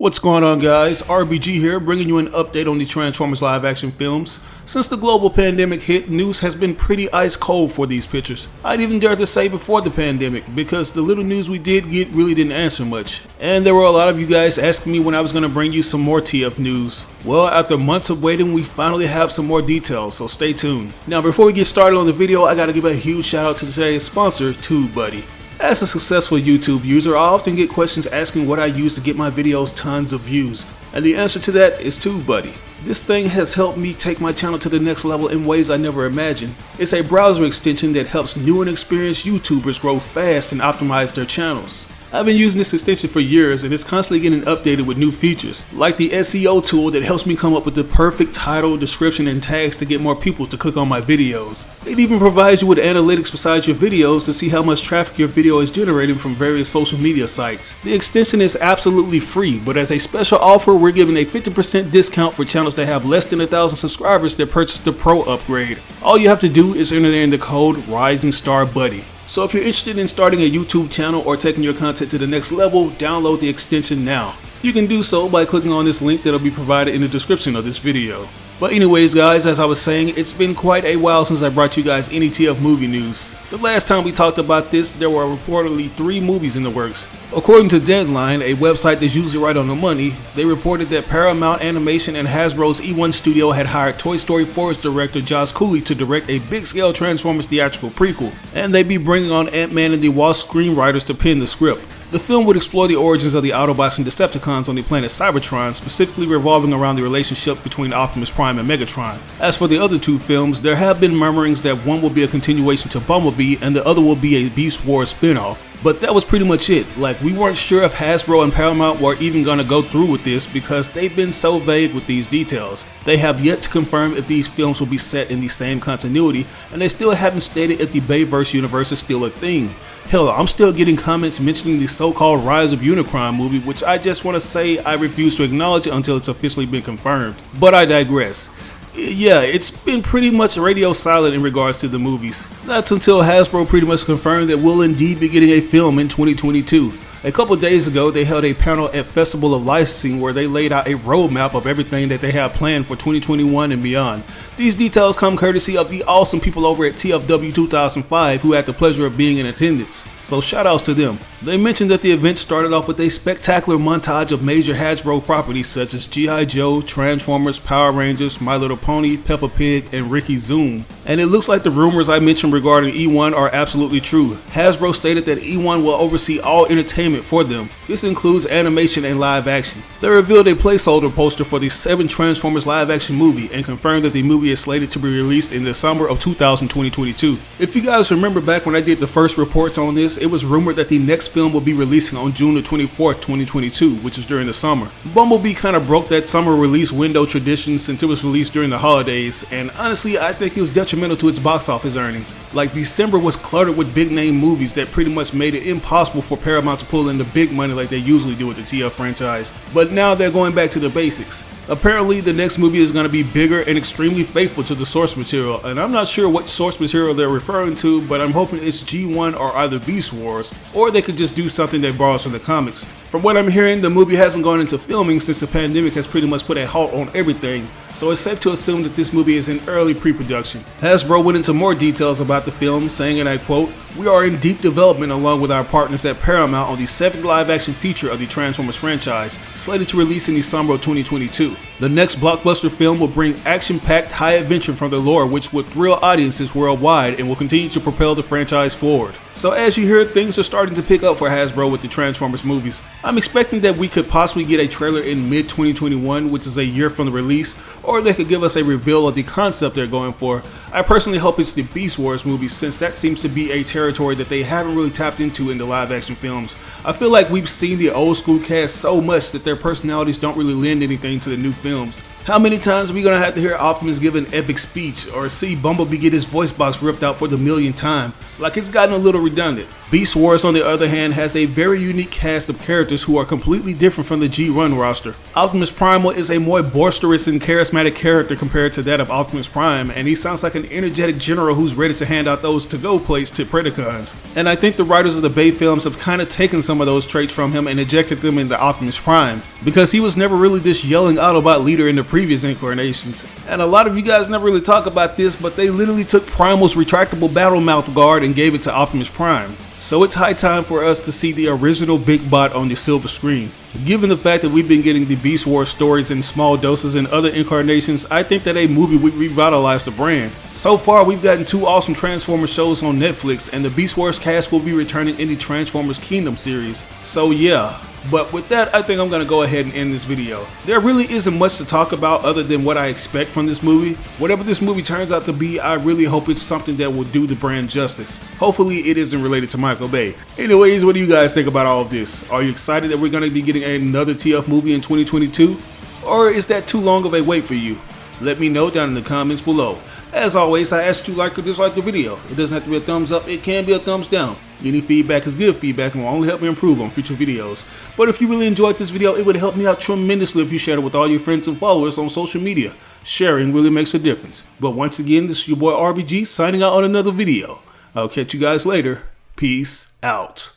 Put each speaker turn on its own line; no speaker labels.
What's going on, guys? RBG here, bringing you an update on the Transformers live action films. Since the global pandemic hit, news has been pretty ice cold for these pictures. I'd even dare to say before the pandemic, because the little news we did get really didn't answer much. And there were a lot of you guys asking me when I was going to bring you some more TF news. Well, after months of waiting, we finally have some more details, so stay tuned. Now, before we get started on the video, I gotta give a huge shout out to today's sponsor, TubeBuddy. As a successful YouTube user, I often get questions asking what I use to get my videos tons of views, and the answer to that is TubeBuddy. This thing has helped me take my channel to the next level in ways I never imagined. It's a browser extension that helps new and experienced YouTubers grow fast and optimize their channels. I've been using this extension for years and it's constantly getting updated with new features, like the SEO tool that helps me come up with the perfect title, description, and tags to get more people to click on my videos. It even provides you with analytics beside your videos to see how much traffic your video is generating from various social media sites. The extension is absolutely free, but as a special offer, we're giving a 50% discount for channels that have less than 1,000 subscribers that purchase the Pro upgrade. All you have to do is enter in the code RisingStarBuddy. So if you're interested in starting a YouTube channel or taking your content to the next level, download the extension now. You can do so by clicking on this link that'll be provided in the description of this video. But anyways, guys, as I was saying, it's been quite a while since I brought you guys any TF movie news. The last time we talked about this, there were reportedly 3 movies in the works. According to Deadline, a website that's usually right on the money, they reported that Paramount Animation and Hasbro's E1 studio had hired Toy Story 4's director Josh Cooley to direct a big-scale Transformers theatrical prequel, and they'd be bringing on Ant-Man and the Wasp screenwriters to pen the script. The film would explore the origins of the Autobots and Decepticons on the planet Cybertron, specifically revolving around the relationship between Optimus Prime and Megatron. As for the other 2 films, there have been murmurings that one will be a continuation to Bumblebee and the other will be a Beast Wars spin-off. But that was pretty much it. Like, we weren't sure if Hasbro and Paramount were even gonna go through with this because they've been so vague with these details. They have yet to confirm if these films will be set in the same continuity, and they still haven't stated if the Bayverse universe is still a thing. Hell, I'm still getting comments mentioning the so-called Rise of Unicron movie, which I just want to say I refuse to acknowledge until it's officially been confirmed. But I digress. Yeah, it's been pretty much radio silent in regards to the movies. That's until Hasbro pretty much confirmed that we'll indeed be getting a film in 2022. A couple days ago, they held a panel at Festival of Licensing where they laid out a roadmap of everything that they have planned for 2021 and beyond. These details come courtesy of the awesome people over at TFW 2005 who had the pleasure of being in attendance, so shout outs to them. They mentioned that the event started off with a spectacular montage of major Hasbro properties such as G.I. Joe, Transformers, Power Rangers, My Little Pony, Peppa Pig, and Ricky Zoom. And it looks like the rumors I mentioned regarding E1 are absolutely true. Hasbro stated that E1 will oversee all entertainment for them. This includes animation and live action. They revealed a placeholder poster for the 7 Transformers live action movie and confirmed that the movie is slated to be released in the summer of 2022. If you guys remember back when I did the first reports on this, it was rumored that the next film will be releasing on June the 24th, 2022, which is during the summer. Bumblebee kind of broke that summer release window tradition since it was released during the holidays, and honestly I think it was detrimental to its box office earnings. Like, December was cluttered with big name movies that pretty much made it impossible for Paramount to pull in the big money like they usually do with the TF franchise. But now they're going back to the basics. Apparently the next movie is going to be bigger and extremely faithful to the source material, and I'm not sure what source material they're referring to, but I'm hoping it's G1 or either Beast Wars, or they could just do something that borrows from the comics. From what I'm hearing, the movie hasn't gone into filming since the pandemic has pretty much put a halt on everything, so it's safe to assume that this movie is in early pre-production. Hasbro went into more details about the film, saying, and I quote, "We are in deep development along with our partners at Paramount on the 7th live-action feature of the Transformers franchise, slated to release in the summer of 2022. The next blockbuster film will bring action-packed high adventure from the lore which will thrill audiences worldwide and will continue to propel the franchise forward." So as you hear, things are starting to pick up for Hasbro with the Transformers movies. I'm expecting that we could possibly get a trailer in mid-2021, which is a year from the release, or they could give us a reveal of the concept they're going for. I personally hope it's the Beast Wars movie, since that seems to be a territory that they haven't really tapped into in the live action films. I feel like we've seen the old school cast so much that their personalities don't really lend anything to the new films. How many times are we gonna have to hear Optimus give an epic speech or see Bumblebee get his voice box ripped out for the millionth time? Like, it's gotten a little redundant. Beast Wars, on the other hand, has a very unique cast of characters who are completely different from the G-Run roster. Optimus Primal is a more boisterous and charismatic character compared to that of Optimus Prime, and he sounds like an energetic general who's ready to hand out those to-go plates to Predacons. And I think the writers of the Bay films have kind of taken some of those traits from him and injected them into Optimus Prime, because he was never really this yelling Autobot leader in the previous incarnations. And a lot of you guys never really talk about this, but they literally took Primal's retractable battle mouth guard and gave it to Optimus Prime. So it's high time for us to see the original Big Bot on the silver screen. Given the fact that we've been getting the Beast Wars stories in small doses in other incarnations, I think that a movie would revitalize the brand. So far, we've gotten 2 awesome Transformers shows on Netflix, and the Beast Wars cast will be returning in the Transformers Kingdom series. So yeah. But with that, I think I'm going to go ahead and end this video. There really isn't much to talk about other than what I expect from this movie. Whatever this movie turns out to be, I really hope it's something that will do the brand justice. Hopefully it isn't related to Michael Bay. Anyways, what do you guys think about all of this? Are you excited that we're going to be getting another TF movie in 2022? Or is that too long of a wait for you? Let me know down in the comments below. As always, I ask you to like or dislike the video. It doesn't have to be a thumbs up, it can be a thumbs down. Any feedback is good feedback and will only help me improve on future videos. But if you really enjoyed this video, it would help me out tremendously if you shared it with all your friends and followers on social media. Sharing really makes a difference. But once again, this is your boy RBG signing out on another video. I'll catch you guys later. Peace out.